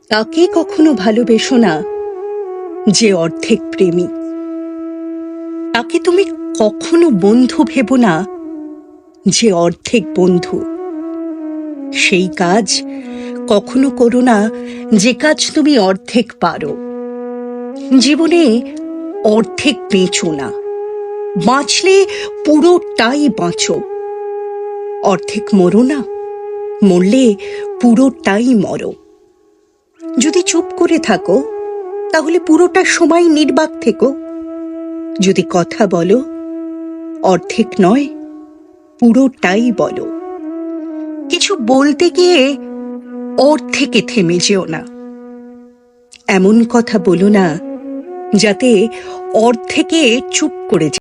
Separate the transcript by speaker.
Speaker 1: তাকে কখনো ভালোবেসো না যে অর্ধেক প্রেমী। তাকে তুমি কখনো বন্ধু ভেবো না যে অর্ধেক বন্ধু। সেই কাজ কখনো করো না যে কাজ তুমি অর্ধেক পারো। জীবনে অর্ধেক বেঁচো না, বাঁচলে পুরোটাই বাঁচো। অর্ধেক মরো না, মরলে পুরোটাই মরো। যদি চুপ করে থাকো তাহলে পুরোটা সময় নির্বাক থেকো। যদি কথা বলো অর্ধেক নয়, পুরোটাই বলো। কিছু বলতে গিয়ে অর্ধেকে থেমে যেও না। এমন কথা বলো না যাতে অর্ধেকে চুপ করে